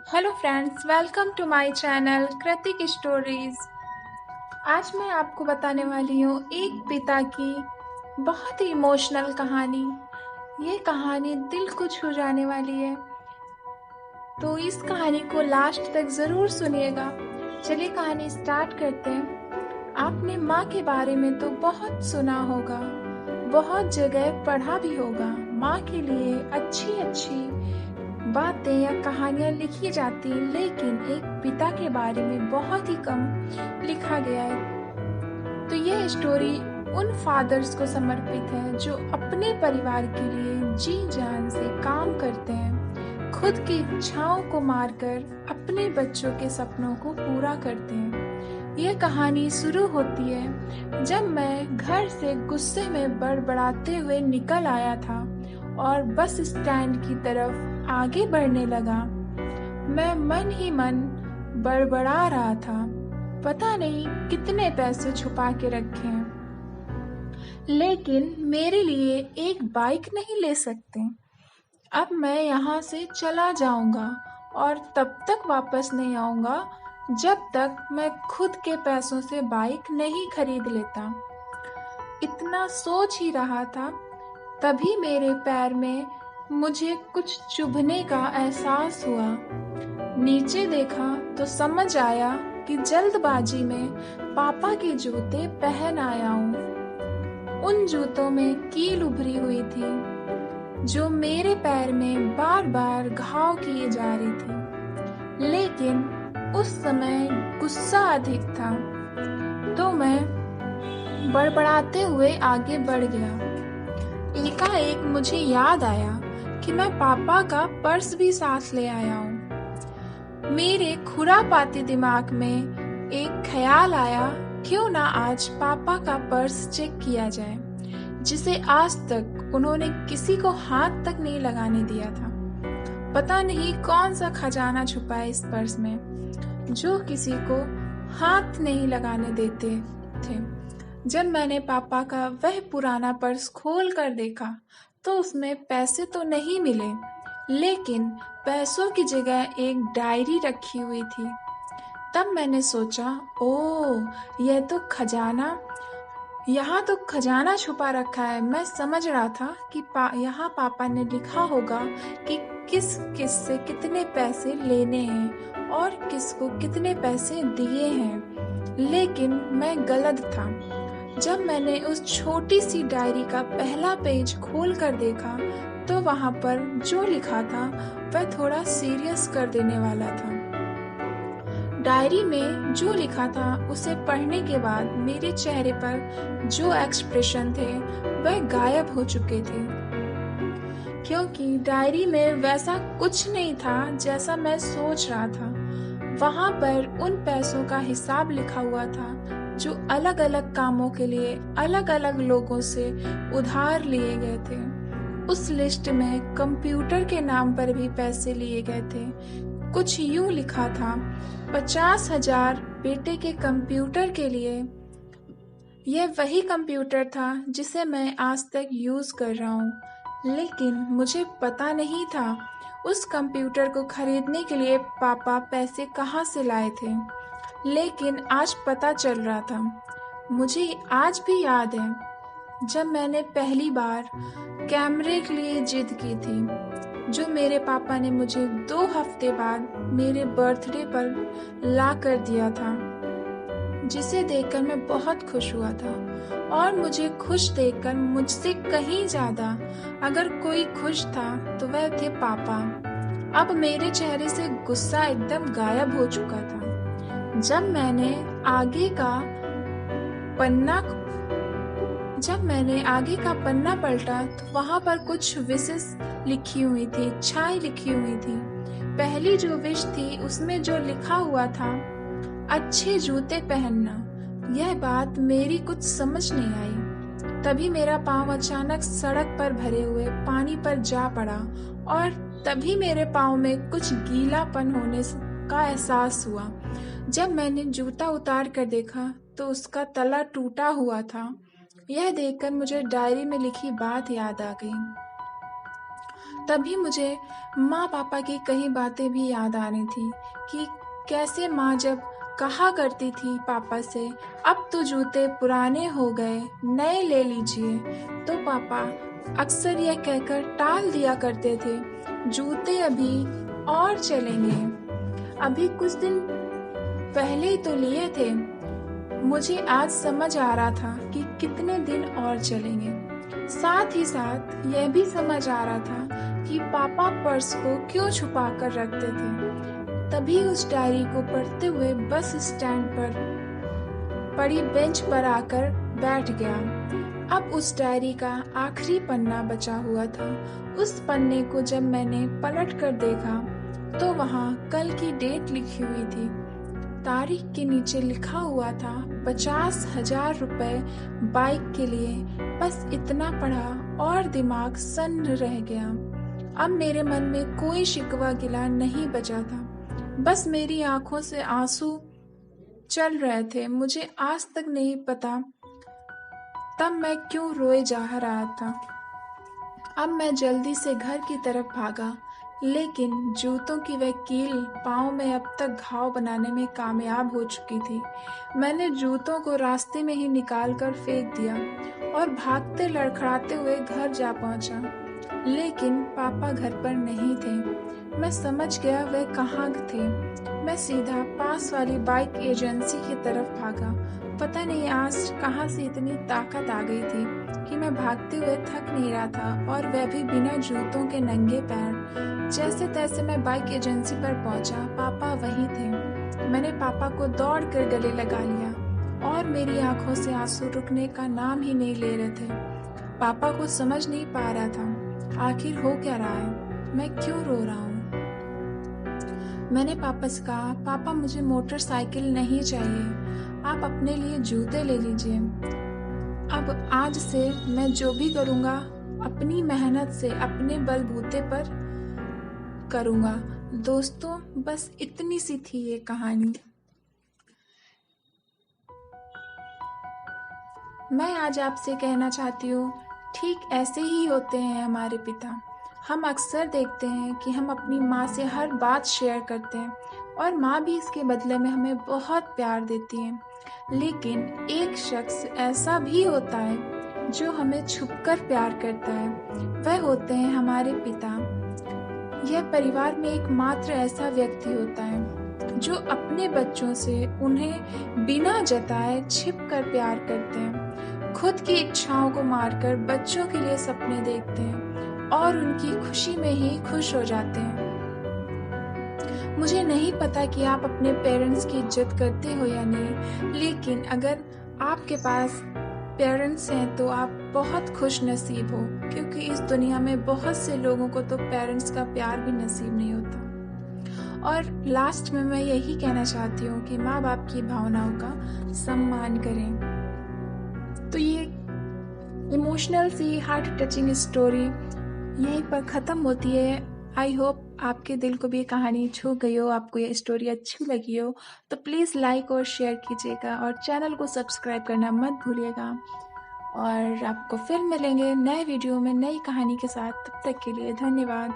Hello friends, welcome to my channel Kritik stories. आज मैं आपको बताने वाली हूँ एक पिता की बहुत ही इमोशनल कहानी। ये कहानी दिल को छू जाने वाली है, तो इस कहानी को लास्ट तक ज़रूर सुनिएगा। चलिए कहानी स्टार्ट करते हैं। आपने माँ के बारे में तो बहुत सुना होगा, बहुत जगह पढ़ा भी होगा। माँ के लिए अच्छी अच्छी बातें या कहानियाँ लिखी जाती, लेकिन एक पिता के बारे में बहुत ही कम लिखा गया है। तो यह स्टोरी उन फादर्स को समर्पित है जो अपने परिवार के लिए जी जान से काम करते हैं, खुद की इच्छाओं को मारकर अपने बच्चों के सपनों को पूरा करते हैं। यह कहानी शुरू होती है जब मैं घर से गुस्से में बड़बड़ाते हुए निकल आया था और बस स्टैंड की तरफ आगे बढ़ने लगा। मैं मन ही मन बड़बड़ा रहा था, पता नहीं कितने पैसे छुपा के रखे हैं, लेकिन मेरे लिए एक बाइक नहीं ले सकते। अब मैं यहाँ से चला जाऊंगा और तब तक वापस नहीं आऊंगा जब तक मैं खुद के पैसों से बाइक नहीं खरीद लेता। इतना सोच ही रहा था, तभी मेरे पैर में मुझे कुछ चुभने का एहसास हुआ। नीचे देखा तो समझ आया कि जल्दबाजी में पापा के जूते पहन आया हूँ। उन जूतों में कील उभरी हुई थी जो मेरे पैर में बार बार घाव किए जा रही थी, लेकिन उस समय गुस्सा अधिक था, तो मैं बड़बड़ाते हुए आगे बढ़ गया। एकाएक मुझे याद आया कि मैं पापा का पर्स भी साथ ले आया हूँ। मेरे खुरापाती दिमाग में एक ख्याल आया, क्यों ना आज पापा का पर्स चेक किया जाए, जिसे आज तक उन्होंने किसी को हाथ तक नहीं लगाने दिया था। पता नहीं कौन सा खजाना छुपा है इस पर्स में, जो किसी को हाथ नहीं लगाने देते थे। जब मैंने पापा का वह पुराना पर्स खोल कर देखा तो उसमें पैसे तो नहीं मिले, लेकिन पैसों की जगह एक डायरी रखी हुई थी। तब मैंने सोचा, ओह, यहाँ तो खजाना छुपा रखा है। मैं समझ रहा था कि यहाँ पापा ने लिखा होगा कि किस किस से कितने पैसे लेने हैं और किसको कितने पैसे दिए हैं, लेकिन मैं गलत था। जब मैंने उस छोटी सी डायरी का पहला पेज खोल कर देखा तो वहाँ पर जो लिखा था वह थोड़ा सीरियस कर देने वाला था। डायरी में जो लिखा था उसे पढ़ने के बाद मेरे चेहरे पर जो एक्सप्रेशन थे वह गायब हो चुके थे, क्योंकि डायरी में वैसा कुछ नहीं था जैसा मैं सोच रहा था। वहाँ पर उन पैसों का हिसाब लिखा हुआ था जो अलग अलग कामों के लिए अलग अलग लोगों से उधार लिए गए थे। उस लिस्ट में कंप्यूटर के नाम पर भी पैसे लिए गए थे। कुछ यूं लिखा था, 50,000 बेटे के कंप्यूटर के लिए। यह वही कंप्यूटर था जिसे मैं आज तक यूज कर रहा हूँ, लेकिन मुझे पता नहीं था उस कंप्यूटर को खरीदने के लिए पापा पैसे कहाँ से लाए थे। लेकिन आज पता चल रहा था। मुझे आज भी याद है जब मैंने पहली बार कैमरे के लिए जिद की थी, जो मेरे पापा ने मुझे 2 हफ्ते बाद मेरे बर्थडे पर ला कर दिया था, जिसे देखकर मैं बहुत खुश हुआ था। और मुझे खुश देखकर मुझसे कहीं ज्यादा अगर कोई खुश था तो वह थे पापा। अब मेरे चेहरे से गुस्सा एकदम गायब हो चुका था। जब मैंने आगे का पन्ना पलटा तो वहां पर कुछ विशेष लिखी हुई थी, इच्छाएं लिखी हुई थी। पहली जो विश थी उसमें जो लिखा हुआ था, अच्छे जूते पहनना। यह बात मेरी कुछ समझ नहीं आई। तभी मेरा पाँव अचानक सड़क पर भरे हुए पानी पर जा पड़ा और तभी मेरे पाँव में कुछ गीलापन होने का एहसास हुआ। जब मैंने जूता उतार कर देखा तो उसका तला टूटा हुआ था। यह देखकर मुझे डायरी में लिखी बात याद आ गई। तभी मुझे माँ पापा की कई बातें भी याद आ रही थी कि कैसे माँ जब कहा करती थी पापा से, अब तो जूते पुराने हो गए, नए ले लीजिए, तो पापा अक्सर यह कहकर टाल दिया करते थे, जूते अभी और चलेंगे, अभी कुछ दिन पहले ही तो लिए थे। मुझे आज समझ आ रहा था कि कितने दिन और चलेंगे। साथ ही साथ यह भी समझ आ रहा था कि पापा पर्स को क्यों छुपा कर रखते थे। तभी उस डायरी को पढ़ते हुए बस स्टैंड पर पड़ी बेंच पर आकर बैठ गया। अब उस डायरी का आखिरी पन्ना बचा हुआ था। उस पन्ने को जब मैंने पलट कर देखा तो वहाँ कल की डेट लिखी हुई थी। तारीख के नीचे लिखा हुआ था 50,000 रुपए बाइक के लिए। बस इतना पढ़ा और दिमाग सन्न रह गया। अब मेरे मन में कोई शिकवा गिला नहीं बचा था, बस मेरी आंखों से आंसू चल रहे थे। मुझे आज तक नहीं पता तब मैं क्यों रोए जा रहा था। अब मैं जल्दी से घर की तरफ भागा, लेकिन जूतों की वह कील पाँव में अब तक घाव बनाने में कामयाब हो चुकी थी। मैंने जूतों को रास्ते में ही निकाल कर फेंक दिया और भागते लड़खड़ाते हुए घर जा पहुंचा। लेकिन पापा घर पर नहीं थे। मैं समझ गया वह कहाँ थे। मैं सीधा पास वाली बाइक एजेंसी की तरफ भागा। पता नहीं आज कहाँ से इतनी ताकत आ गई थी कि मैं भागते हुए थक नहीं रहा था, और वह भी बिना जूतों के नंगे पैर। जैसे तैसे मैं बाइक एजेंसी पर पहुंचा। पापा वहीं थे। मैंने पापा को दौड़ कर गले लगा लिया और मेरी आंखों से आंसू रुकने का नाम ही नहीं ले रहे थे। पापा को समझ नहीं पा रहा था आखिर हो क्या रहा है, मैं क्यों रो रहा हूँ। मैंने पापा से कहा, पापा मुझे मोटरसाइकिल नहीं चाहिए, आप अपने लिए जूते ले लीजिए। अब आज से मैं जो भी करूँगा अपनी मेहनत से अपने बलबूते पर करूँगा। दोस्तों, बस इतनी सी थी ये कहानी। मैं आज आपसे कहना चाहती हूँ, ठीक ऐसे ही होते हैं हमारे पिता। हम अक्सर देखते हैं कि हम अपनी माँ से हर बात शेयर करते हैं और माँ भी इसके बदले में हमें बहुत प्यार देती है। लेकिन एक शख्स ऐसा भी होता है जो हमें छुपकर प्यार करता है। वह होते हैं हमारे पिता। यह परिवार में एकमात्र ऐसा व्यक्ति होता है जो अपने बच्चों से उन्हें बिना जताए छिपकर प्यार करते हैं। खुद की इच्छाओं को मारकर बच्चों के लिए सपने देखते हैं और उनकी खुशी में ही खुश हो जाते हैं। मुझे नहीं पता कि आप अपने पेरेंट्स की इज्जत करते हो या नहीं, लेकिन अगर आपके पास पेरेंट्स हैं तो आप बहुत खुश नसीब हो, क्योंकि इस दुनिया में बहुत से लोगों को तो पेरेंट्स का प्यार भी नसीब नहीं होता। और लास्ट में मैं यही कहना चाहती हूँ कि माँ बाप की भावनाओं का सम्मान करें। तो ये इमोशनल सी हार्ट टचिंग स्टोरी यहीं पर ख़त्म होती है। आई होप आपके दिल को भी ये कहानी छू गई हो, आपको ये स्टोरी अच्छी लगी हो। तो प्लीज़ लाइक और शेयर कीजिएगा और चैनल को सब्सक्राइब करना मत भूलिएगा। और आपको फिर मिलेंगे नए वीडियो में नई कहानी के साथ। तब तक के लिए धन्यवाद।